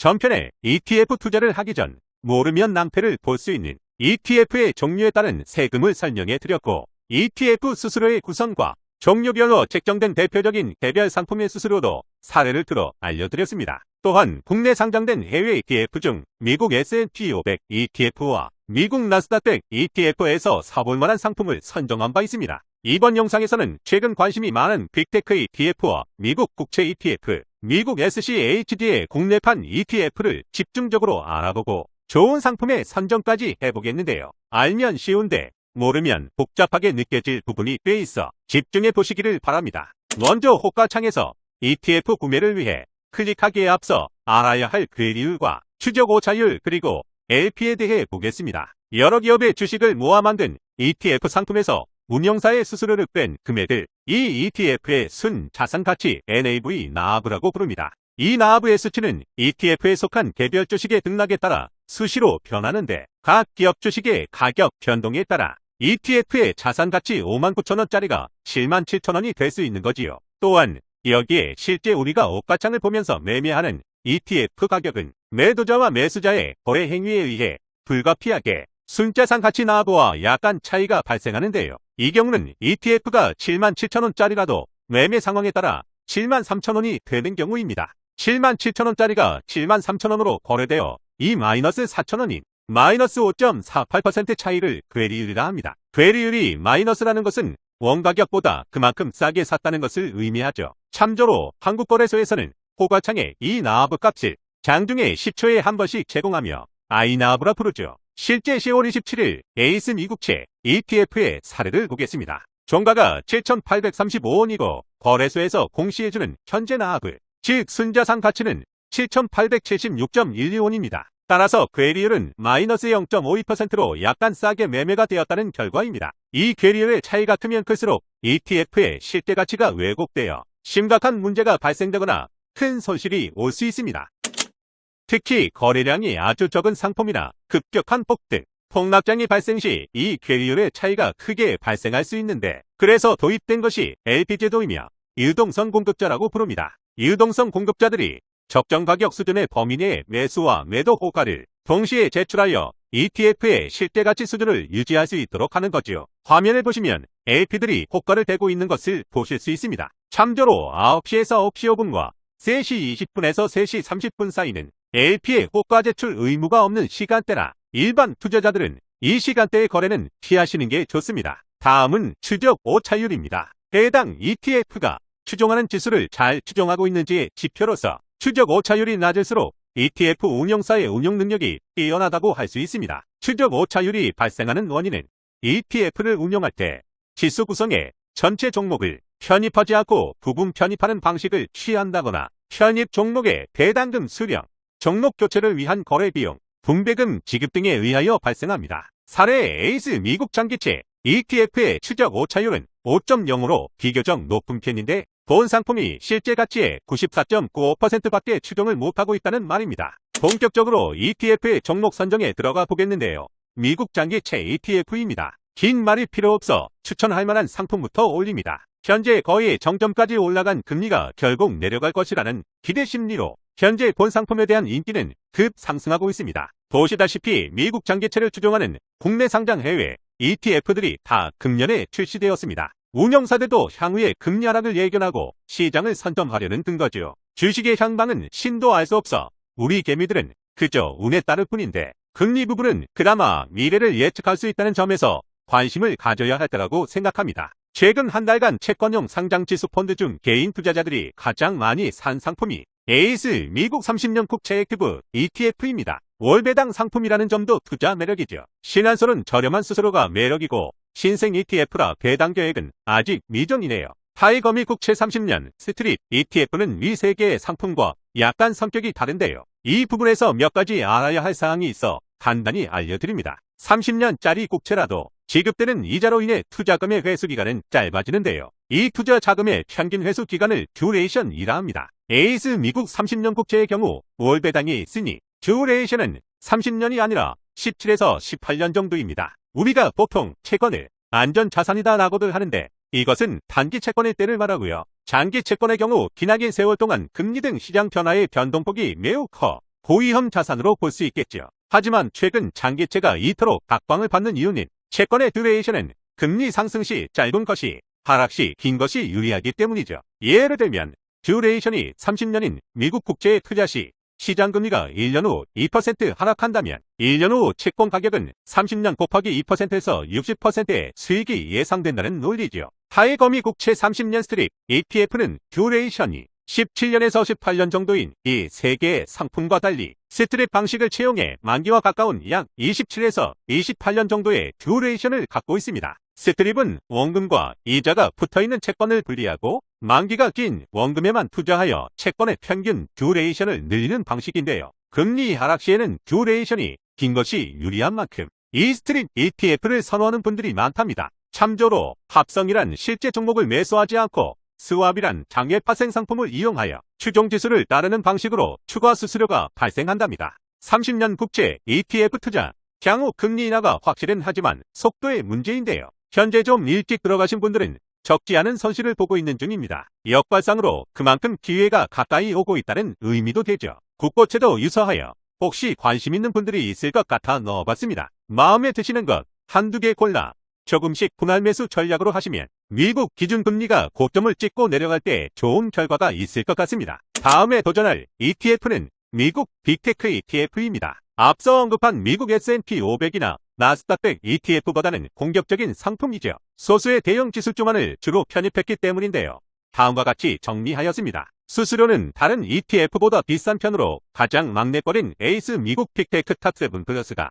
전편에 ETF 투자를 하기 전 모르면 낭패를 볼 수 있는 ETF의 종류에 따른 세금을 설명해 드렸고, ETF 수수료의 구성과 종류별로 책정된 대표적인 개별 상품의 수수료도 사례를 들어 알려드렸습니다. 또한 국내 상장된 해외 ETF 중 미국 S&P 500 ETF와 미국 나스닥 100 ETF에서 사볼 만한 상품을 선정한 바 있습니다. 이번 영상에서는 최근 관심이 많은 빅테크 ETF와 미국 국채 ETF, 미국 SCHD의 국내판 ETF를 집중적으로 알아보고 좋은 상품의 선정까지 해보겠는데요. 알면 쉬운데 모르면 복잡하게 느껴질 부분이 꽤 있어 집중해 보시기를 바랍니다. 먼저 호가창에서 ETF 구매를 위해 클릭하기에 앞서 알아야 할 괴리율과 추적 오차율 그리고 LP에 대해 보겠습니다. 여러 기업의 주식을 모아 만든 ETF 상품에서 운영사의 수수료를 뺀 금액을 이 ETF의 순 자산가치 NAV라고 부릅니다. 이 NAV의 수치는 ETF에 속한 개별 주식의 등락에 따라 수시로 변하는데, 각 기업 주식의 가격 변동에 따라 ETF의 자산가치 59,000원짜리가 77,000원이 될 수 있는 거지요. 또한 여기에 실제 우리가 호가창을 보면서 매매하는 ETF 가격은 매도자와 매수자의 거래 행위에 의해 불가피하게 순자산가치 NAV와 약간 차이가 발생하는데요. 이 경우는 ETF가 77,000원짜리라도 매매 상황에 따라 73,000원이 되는 경우입니다. 77,000원짜리가 73,000원으로 거래되어 -4,000원인 마이너스 5.48% 차이를 괴리율이라 합니다. 괴리율이 마이너스라는 것은 원가격보다 그만큼 싸게 샀다는 것을 의미하죠. 참조로 한국거래소에서는 호가창에 이 NAV 값을 장중에 10초에 한 번씩 제공하며 iNAV라 부르죠. 실제 10월 27일 에이스 미국채 ETF의 사례를 보겠습니다. 종가가 7,835원이고 거래소에서 공시해주는 현재 NAV, 즉 순자산 가치는 7,876.12원입니다. 따라서 괴리율은 마이너스 0.52%로 약간 싸게 매매가 되었다는 결과입니다. 이 괴리율의 차이가 크면 클수록 ETF의 실제 가치가 왜곡되어 심각한 문제가 발생되거나 큰 손실이 올 수 있습니다. 특히 거래량이 아주 적은 상품이나 급격한 폭등, 폭락장이 발생 시 이 괴리율의 차이가 크게 발생할 수 있는데, 그래서 도입된 것이 LP 제도이며 유동성 공급자라고 부릅니다. 유동성 공급자들이 적정 가격 수준의 범위 내에 매수와 매도 호가를 동시에 제출하여 ETF의 실제 가치 수준을 유지할 수 있도록 하는 거지요. 화면을 보시면 LP들이 호가를 대고 있는 것을 보실 수 있습니다. 참조로 9시에서 9시 5분과 3시 20분에서 3시 30분 사이는 LP의 호가 제출 의무가 없는 시간대라 일반 투자자들은 이 시간대의 거래는 피하시는 게 좋습니다. 다음은 추적 오차율입니다. 해당 ETF가 추종하는 지수를 잘 추종하고 있는지의 지표로서 추적 오차율이 낮을수록 ETF 운용사의 운용 능력이 뛰어나다고 할 수 있습니다. 추적 오차율이 발생하는 원인은 ETF를 운용할 때 지수 구성에 전체 종목을 편입하지 않고 부분 편입하는 방식을 취한다거나 편입 종목의 배당금 수령, 종목 교체를 위한 거래 비용, 분배금 지급 등에 의하여 발생합니다. 사례 에이스 미국 장기채 ETF의 추적 오차율은 5.0으로 비교적 높은 편인데, 본 상품이 실제 가치의 94.95%밖에 추종을 못하고 있다는 말입니다. 본격적으로 ETF의 종목 선정에 들어가 보겠는데요. 미국 장기채 ETF입니다. 긴 말이 필요 없어 추천할 만한 상품부터 올립니다. 현재 거의 정점까지 올라간 금리가 결국 내려갈 것이라는 기대 심리로 현재 본 상품에 대한 인기는 급상승하고 있습니다. 보시다시피 미국 장기채를 추종하는 국내 상장 해외 ETF들이 다 금년에 출시되었습니다. 운영사들도 향후에 금리 하락을 예견하고 시장을 선점하려는 든 거죠. 주식의 향방은 신도 알 수 없어 우리 개미들은 그저 운에 따를 뿐인데, 금리 부분은 그나마 미래를 예측할 수 있다는 점에서 관심을 가져야 할 때라고 생각합니다. 최근 한 달간 채권형 상장지수 펀드 중 개인 투자자들이 가장 많이 산 상품이 에이스 미국 30년 국채 액티브 ETF입니다. 월배당 상품이라는 점도 투자 매력이죠. 신한솔은 저렴한 수수료가 매력이고 신생 ETF라 배당 계획은 아직 미정이네요. 타이거미 국채 30년 스트릿 ETF는 위 세 개의 상품과 약간 성격이 다른데요. 이 부분에서 몇 가지 알아야 할 사항이 있어 간단히 알려드립니다. 30년짜리 국채라도 지급되는 이자로 인해 투자금의 회수기간은 짧아지는데요. 이 투자 자금의 평균 회수 기간을 듀레이션이라 합니다. 에이스 미국 30년 국채의 경우 월배당이 있으니 듀레이션은 30년이 아니라 17에서 18년 정도입니다. 우리가 보통 채권을 안전자산이다 라고들 하는데, 이것은 단기 채권의 때를 말하고요. 장기 채권의 경우 기나긴 세월 동안 금리 등 시장 변화의 변동폭이 매우 커 고위험 자산으로 볼 수 있겠죠. 하지만 최근 장기채가 이토록 각광을 받는 이유는 채권의 듀레이션은 금리 상승 시 짧은 것이 하락 시 긴 것이 유리하기 때문이죠. 예를 들면 듀레이션이 30년인 미국 국채에 투자 시 시장금리가 1년 후 2% 하락한다면 1년 후 채권 가격은 30년 곱하기 2%에서 60%의 수익이 예상된다는 논리죠. 타이거미 국채 30년 스트립 ETF는 듀레이션이 17년에서 18년 정도인 이 세 개의 상품과 달리 스트립 방식을 채용해 만기와 가까운 약 27에서 28년 정도의 듀레이션을 갖고 있습니다. 스트립은 원금과 이자가 붙어있는 채권을 분리하고 만기가 긴 원금에만 투자하여 채권의 평균 듀레이션을 늘리는 방식인데요. 금리 하락 시에는 듀레이션이 긴 것이 유리한 만큼 이 스트립 ETF를 선호하는 분들이 많답니다. 참조로 합성이란 실제 종목을 매수하지 않고 스왑이란 장외 파생 상품을 이용하여 추종지수를 따르는 방식으로 추가 수수료가 발생한답니다. 30년 국채 ETF 투자, 향후 금리 인하가 확실은 하지만 속도의 문제인데요. 현재 좀 일찍 들어가신 분들은 적지 않은 손실을 보고 있는 중입니다. 역발상으로 그만큼 기회가 가까이 오고 있다는 의미도 되죠. 국고채도 유사하여 혹시 관심 있는 분들이 있을 것 같아 넣어봤습니다. 마음에 드시는 것 한두 개 골라 조금씩 분할 매수 전략으로 하시면 미국 기준금리가 고점을 찍고 내려갈 때 좋은 결과가 있을 것 같습니다. 다음에 도전할 ETF는 미국 빅테크 ETF입니다. 앞서 언급한 미국 S&P 500이나 나스닥 100 ETF보다는 공격적인 상품이죠. 소수의 대형 지수주만을 주로 편입했기 때문인데요. 다음과 같이 정리하였습니다. 수수료는 다른 ETF보다 비싼 편으로 가장 막내버린 에이스 미국 빅테크 탑7 플러스가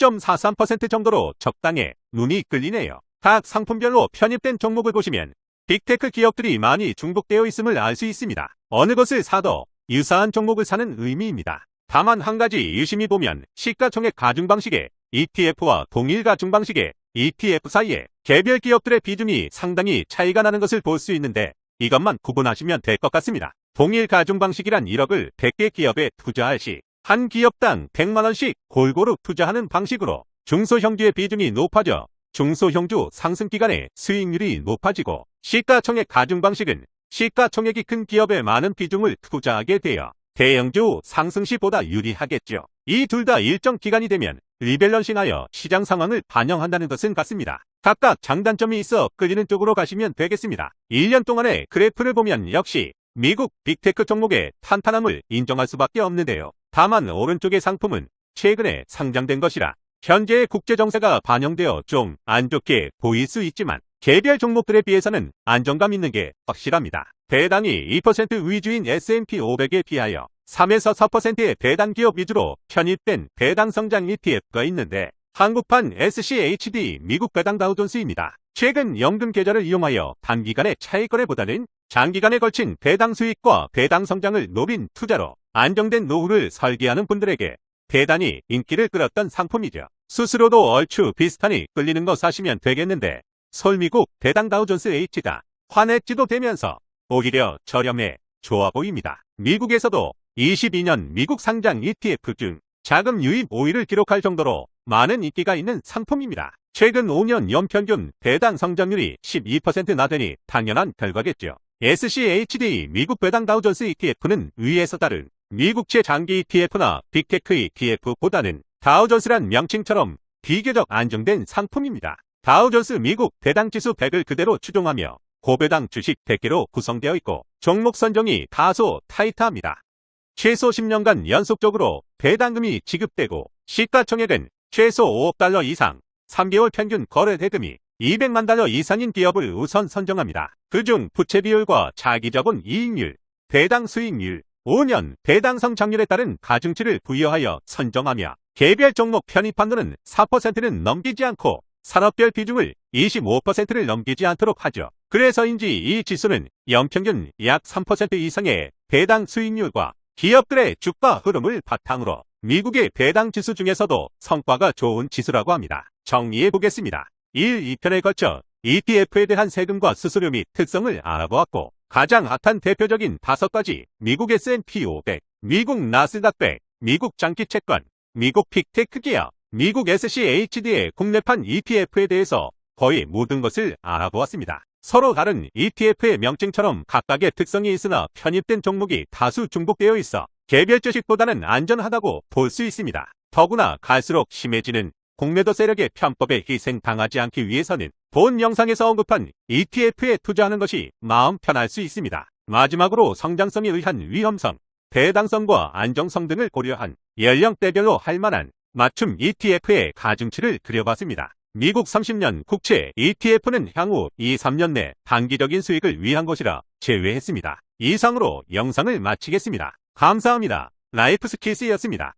0.43% 정도로 적당해 눈이 끌리네요. 각 상품별로 편입된 종목을 보시면 빅테크 기업들이 많이 중복되어 있음을 알 수 있습니다. 어느 것을 사도 유사한 종목을 사는 의미입니다. 다만 한 가지 유심히 보면 시가총액 가중 방식의 ETF와 동일 가중 방식의 ETF 사이에 개별 기업들의 비중이 상당히 차이가 나는 것을 볼 수 있는데 이것만 구분하시면 될 것 같습니다. 동일 가중 방식이란 1억을 100개 기업에 투자할 시 한 기업당 100만원씩 골고루 투자하는 방식으로 중소형주의 비중이 높아져 중소형주 상승기간에 수익률이 높아지고 시가총액 가중 방식은 시가총액이 큰 기업에 많은 비중을 투자하게 되어 대형주 상승시보다 유리하겠죠. 이 둘 다 일정 기간이 되면 리밸런싱하여 시장 상황을 반영한다는 것은 같습니다. 각각 장단점이 있어 끌리는 쪽으로 가시면 되겠습니다. 1년 동안의 그래프를 보면 역시 미국 빅테크 종목의 탄탄함을 인정할 수밖에 없는데요. 다만 오른쪽의 상품은 최근에 상장된 것이라 현재의 국제정세가 반영되어 좀 안 좋게 보일 수 있지만 개별 종목들에 비해서는 안정감 있는 게 확실합니다. 배당이 2% 위주인 S&P 500에 비하여 3에서 4%의 배당 기업 위주로 편입된 배당 성장 ETF가 있는데 한국판 SCHD 미국 배당 다우존스입니다. 최근 연금 계좌를 이용하여 단기간의 차익거래보다는 장기간에 걸친 배당 수익과 배당 성장을 노린 투자로 안정된 노후를 설계하는 분들에게 대단히 인기를 끌었던 상품이죠. 수수료도 얼추 비슷하니 끌리는 거 사시면 되겠는데 솔미국 배당 다우존스 H가 환해지도 되면서 오히려 저렴해 좋아 보입니다. 미국에서도 22년 미국 상장 ETF 중 자금 유입 5위를 기록할 정도로 많은 인기가 있는 상품입니다. 최근 5년 연평균 배당 성장률이 12%나 되니 당연한 결과겠죠. SCHD 미국 배당 다우존스 ETF는 위에서 다른 미국채 장기 ETF나 빅테크 ETF보다는 다우존스란 명칭처럼 비교적 안정된 상품입니다. 다우존스 미국 배당지수 100을 그대로 추종하며 고배당 주식 100개로 구성되어 있고 종목 선정이 다소 타이트합니다. 최소 10년간 연속적으로 배당금이 지급되고 시가총액은 최소 5억 달러 이상, 3개월 평균 거래 대금이 200만 달러 이상인 기업을 우선 선정합니다. 그중 부채 비율과 차기자본 이익률, 배당 수익률, 5년 배당 성장률에 따른 가중치를 부여하여 선정하며 개별 종목 편입 한도는 4%는 넘기지 않고 산업별 비중을 25%를 넘기지 않도록 하죠. 그래서인지 이 지수는 연평균 약 3% 이상의 배당 수익률과 기업들의 주가 흐름을 바탕으로 미국의 배당 지수 중에서도 성과가 좋은 지수라고 합니다. 정리해 보겠습니다. 1, 2편에 걸쳐 ETF에 대한 세금과 수수료 및 특성을 알아보았고 가장 핫한 대표적인 5가지 미국 S&P 500, 미국 나스닥 100, 미국 장기채권, 미국 빅테크 기업, 미국 SCHD의 국내판 ETF에 대해서 거의 모든 것을 알아보았습니다. 서로 다른 ETF의 명칭처럼 각각의 특성이 있으나 편입된 종목이 다수 중복되어 있어 개별 주식보다는 안전하다고 볼 수 있습니다. 더구나 갈수록 심해지는 공매도 세력의 편법에 희생당하지 않기 위해서는 본 영상에서 언급한 ETF에 투자하는 것이 마음 편할 수 있습니다. 마지막으로 성장성에 의한 위험성, 배당성과 안정성 등을 고려한 연령대별로 할 만한 맞춤 ETF의 가중치를 그려봤습니다. 미국 30년 국채 ETF는 향후 2-3년 내 단기적인 수익을 위한 것이라 제외했습니다. 이상으로 영상을 마치겠습니다. 감사합니다. 라이프스킬스였습니다.